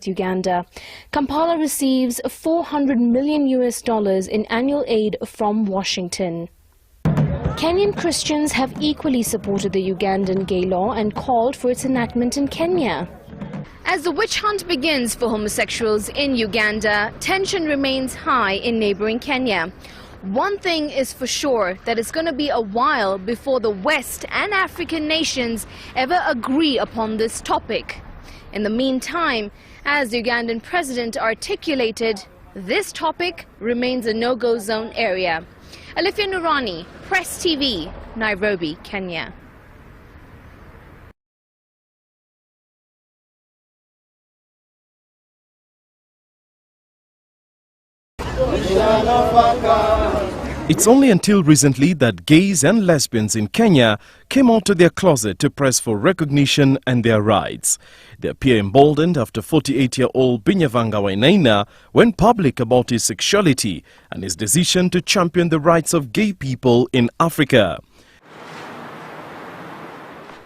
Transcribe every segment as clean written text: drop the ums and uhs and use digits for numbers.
with Uganda. Kampala receives $400 million in annual aid from Washington. Kenyan Christians have equally supported the Ugandan gay law and called for its enactment in Kenya. As the witch hunt begins for homosexuals in Uganda, tension remains high in neighboring Kenya. One thing is for sure, that it's going to be a while before the West and African nations ever agree upon this topic. In the meantime, as the Ugandan president articulated, this topic remains a no-go zone area. Alifia Nurani, Press TV, Nairobi, Kenya. It's only until recently that gays and lesbians in Kenya came out of their closet to press for recognition and their rights. They appear emboldened after 48-year-old Binyavanga Wainaina went public about his sexuality and his decision to champion the rights of gay people in Africa.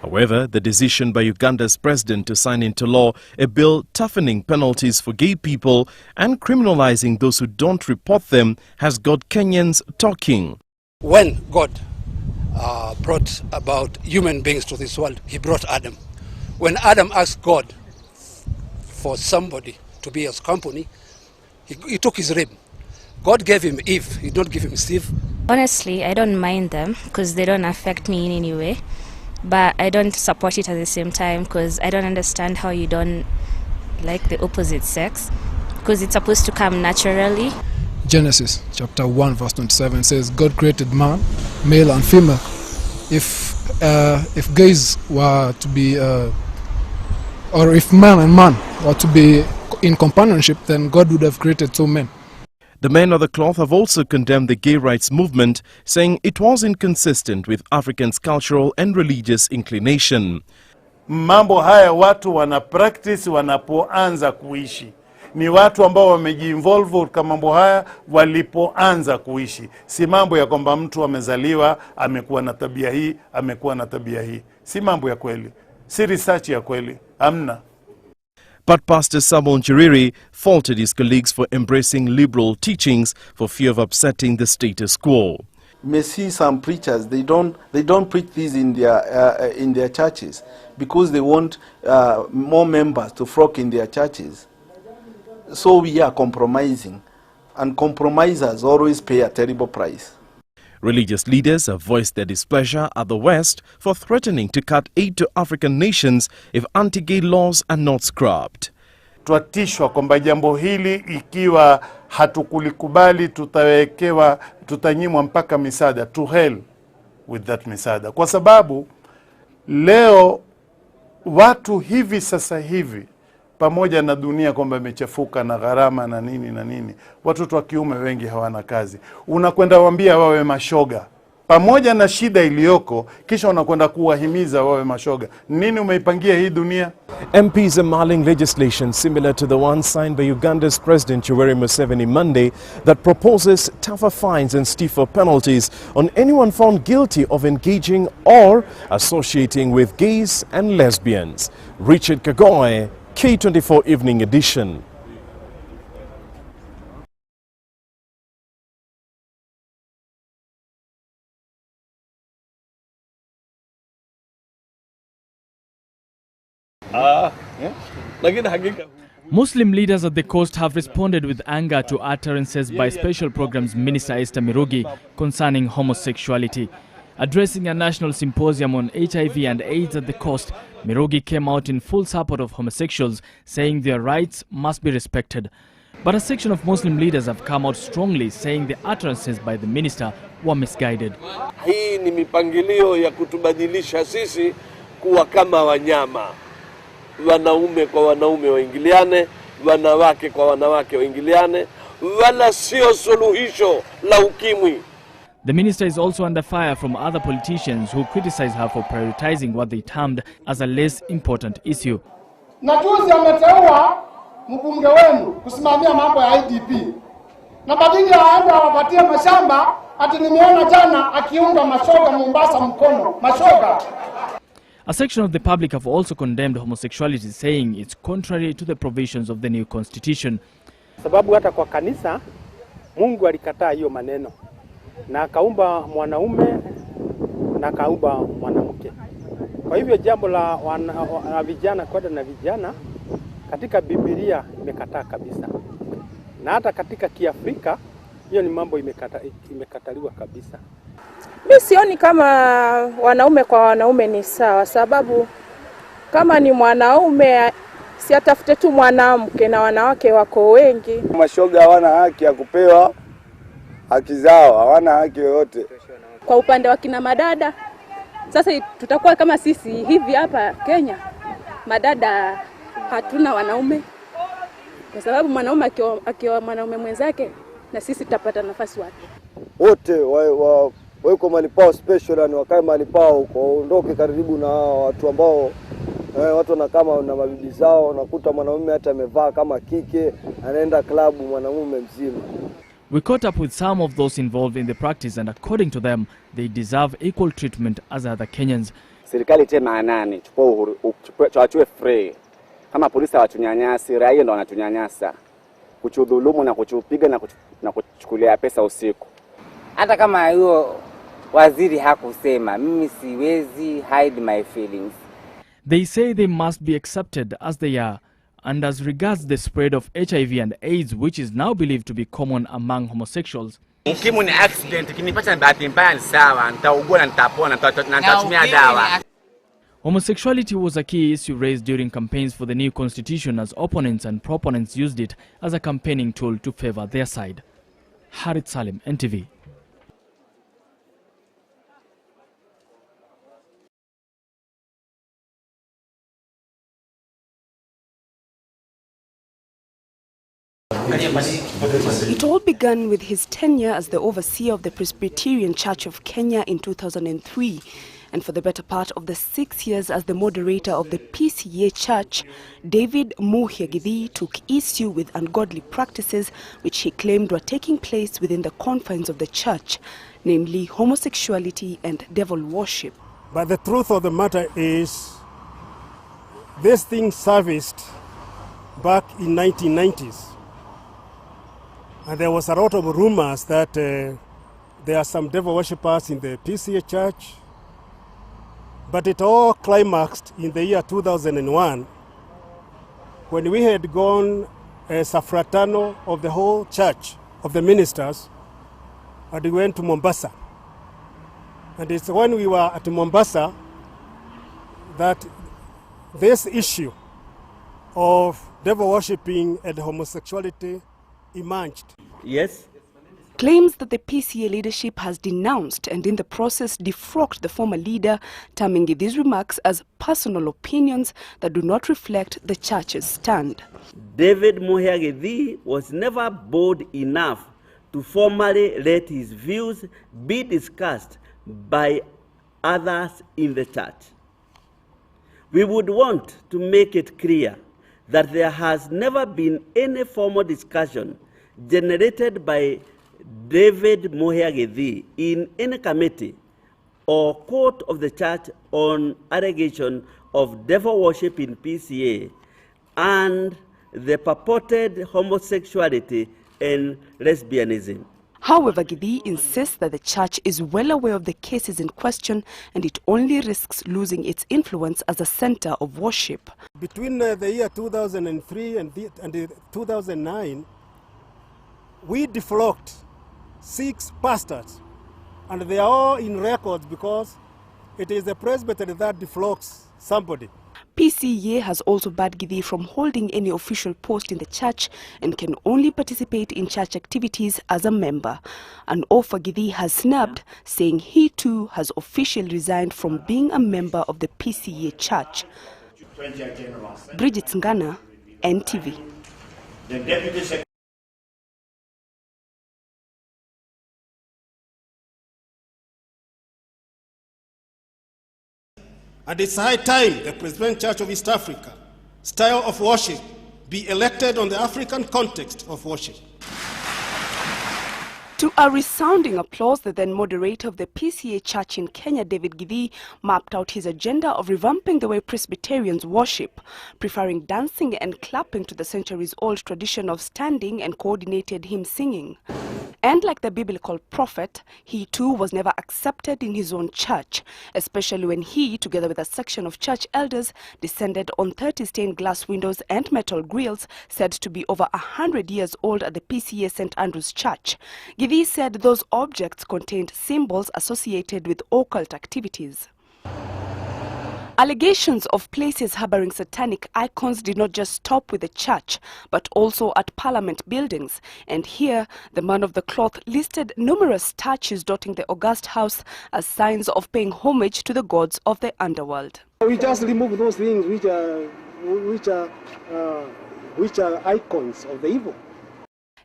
However, the decision by Uganda's president to sign into law a bill toughening penalties for gay people and criminalizing those who don't report them has got Kenyans talking. When God brought about human beings to this world, he brought Adam. When Adam asked God for somebody to be his company, he took his rib. God gave him Eve, he don't give him Steve. Honestly, I don't mind them because they don't affect me in any way. But I don't support it at the same time because I don't understand how you don't like the opposite sex, because it's supposed to come naturally. Genesis chapter 1 verse 27 says God created man, male and female. If gays were to be, or if man and man were to be in companionship, then God would have created two men. The men of the cloth have also condemned the gay rights movement, saying it was inconsistent with Africans' cultural and religious inclination. Mambo haya watu wana practice wanapoanza kuishi. Ni watu ambao wamejiinvolve katika mambo haya walipoanza kuishi. Si mambo ya kwamba mtu amezaliwa amekuwa na tabia hii, amekuwa na tabia hii. Si mambo ya kweli. Si research ya kweli. Hamna. But Pastor Samuel Njiriri faulted his colleagues for embracing liberal teachings for fear of upsetting the status quo. You may see some preachers, they don't preach this in their churches because they want more members to flock in their churches. So we are compromising, and compromisers always pay a terrible price. Religious leaders have voiced their displeasure at the West for threatening to cut aid to African nations if anti-gay laws are not scrapped. Twatishwa kwamba jambo hili ikiwa hatukulikubali tutanyimwa mpaka misaada. To hell with that misaada. Kwa sababu leo watu hivi sasa hivi pamoja na dunia kwamba imechafuka na gharama na nini, watoto wa kiume wengi hawana kazi. Unakwenda waambia wawe mashoga. Pamoja na shida iliyoko, kisha unakwenda kuwahimiza wawe mashoga. Nini umeipangia hii dunia? MPs are mulling legislation similar to the one signed by Uganda's President Yoweri Museveni Monday that proposes tougher fines and stiffer penalties on anyone found guilty of engaging or associating with gays and lesbians. Richard Kagoe, K24 Evening Edition. Muslim leaders at the coast have responded with anger to utterances by Special Programs Minister Esther Mirugi concerning homosexuality. Addressing a national symposium on HIV and AIDS at the coast, Mirugi came out in full support of homosexuals, saying their rights must be respected. But a section of Muslim leaders have come out strongly, saying the utterances by the minister were misguided. Hii ni mipangilio ya kutubadilisha sisi kuwa kama wanyama. Wanaume kwa wanaume waingiliane, wanawake kwa wanawake waingiliane, wala sio suluhisho la ukimwi. The minister is also under fire from other politicians who criticize her for prioritizing what they termed as a less important issue. Na juzi ameteua mbunge wenu kusimamia mambo ya IDP. Na badala aende awapatie mashamba, ati nimeona jana akiunga mashoga Mombasa mkono. Mashoga. A section of the public have also condemned homosexuality, saying it's contrary to the provisions of the new constitution. Sababu hata kwa kanisa Mungu alikataa hiyo maneno na akaumba mwanaume na akaumba mwanamke. Kwa hivyo jambo la vijana kwenda na vijana katika Biblia imekataa kabisa. Na hata katika Kiafrika hiyo ni mambo imekataliwa kabisa. Mimi sioni kama wanaume kwa wanaume ni sawa, sababu kama ni mwanaume si atafute tu mwanamke, na wanawake wako wengi. Mashoga hawana haki ya kupewa haki zao, hawana haki yoyote. Kwa upande wa kina madada, sasa tutakuwa kama sisi hivi hapa Kenya, madada hatuna wanaume, kwa sababu mwanaume akiwa mwanaume mwenzake na sisi tutapata nafasi wapi? Wote wako mahali pao special, yani wakae mahali pao huko, ondoke karibu na watu ambao watu wanakama na mabibi zao. Unakuta mwanaume hata amevaa kama kike anaenda klabu mwanamume mzima. We caught up with some of those involved in the practice, and according to them, they deserve equal treatment as other Kenyans. Serikali tema anani chukua uhuru, chukue free. Kama polisi watunyanyasi, raia ndo wanatunyanyasa. Kuchudhulumu na kuchupiga na kuchukulia pesa usiku. Hata kama hiyo waziri hakusema, mimi siwezi hide my feelings. They say they must be accepted as they are. And as regards the spread of HIV and AIDS, which is now believed to be common among homosexuals, Ukimu ni accident, kinipata bahati mbaya sawa, nitaugua na nitapona, nitatumia dawa. Homosexuality was a key issue raised during campaigns for the new constitution, as opponents and proponents used it as a campaigning tool to favor their side. Harith Salim, NTV. It all began with his tenure as the overseer of the Presbyterian Church of Kenya in 2003, and for the better part of the 6 years as the moderator of the PCA Church, David Muhyagithi took issue with ungodly practices which he claimed were taking place within the confines of the church, namely homosexuality and devil worship. But the truth of the matter is, this thing surfaced back in 1990s. And there was a lot of rumors that there are some devil worshippers in the PCA church. But it all climaxed in the year 2001 when we had gone as a fraternal of the whole church, of the ministers, and we went to Mombasa. And it's when we were at Mombasa that this issue of devil worshipping and homosexuality emerged. Yes. Claims that the PCA leadership has denounced and in the process defrocked the former leader, terming these remarks as personal opinions that do not reflect the church's stand. David Muhyagithi was never bold enough to formally let his views be discussed by others in the church. We would want to make it clear that there has never been any formal discussion generated by David Muhyagithi in any committee or court of the church on allegation of devil worship in PCA and the purported homosexuality and lesbianism. However, Githi insists that the church is well aware of the cases in question and it only risks losing its influence as a center of worship. Between the year 2003 and 2009, we deflocked 6 pastors, and they are all in records because it is the presbytery that deflocks somebody. PCA has also barred Githi from holding any official post in the church and can only participate in church activities as a member. An offer Githi has snubbed, saying he too has officially resigned from being a member of the PCA church. Bridget Ngana, NTV. And it's high time the Presbyterian Church of East Africa style of worship be elected on the African context of worship. To a resounding applause, the then moderator of the PCA Church in Kenya, David Githii, mapped out his agenda of revamping the way Presbyterians worship, preferring dancing and clapping to the centuries-old tradition of standing and coordinated hymn singing. And like the biblical prophet, he too was never accepted in his own church, especially when he, together with a section of church elders, descended on 30 stained glass windows and metal grills said to be over 100 years old at the PCA St. Andrew's Church. Githii said those objects contained symbols associated with occult activities. Allegations of places harboring satanic icons did not just stop with the church, but also at parliament buildings. And here, the man of the cloth listed numerous statues dotting the august house as signs of paying homage to the gods of the underworld. We just remove those things which are icons of the evil.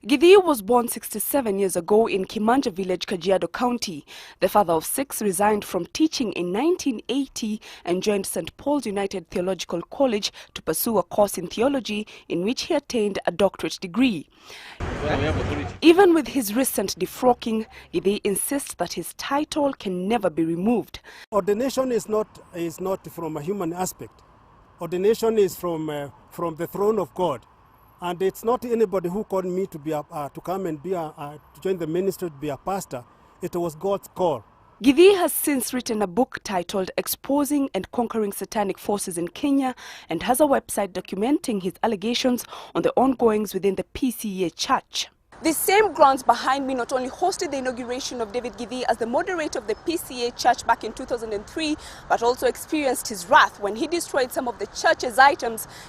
Githii was born 67 years ago in Kimanja village, Kajiado County. The father of 6 resigned from teaching in 1980 and joined St. Paul's United Theological College to pursue a course in theology in which he attained a doctorate degree. Even with his recent defrocking, Githii insists that his title can never be removed. Ordination is not from a human aspect. Ordination is from the throne of God. And it's not anybody who called me to come and to join the ministry to be a pastor. It was God's call. Githii has since written a book titled Exposing and Conquering Satanic Forces in Kenya and has a website documenting his allegations on the ongoings within the PCA Church. The same grounds behind me not only hosted the inauguration of David Githii as the moderator of the PCA Church back in 2003, but also experienced his wrath when he destroyed some of the church's items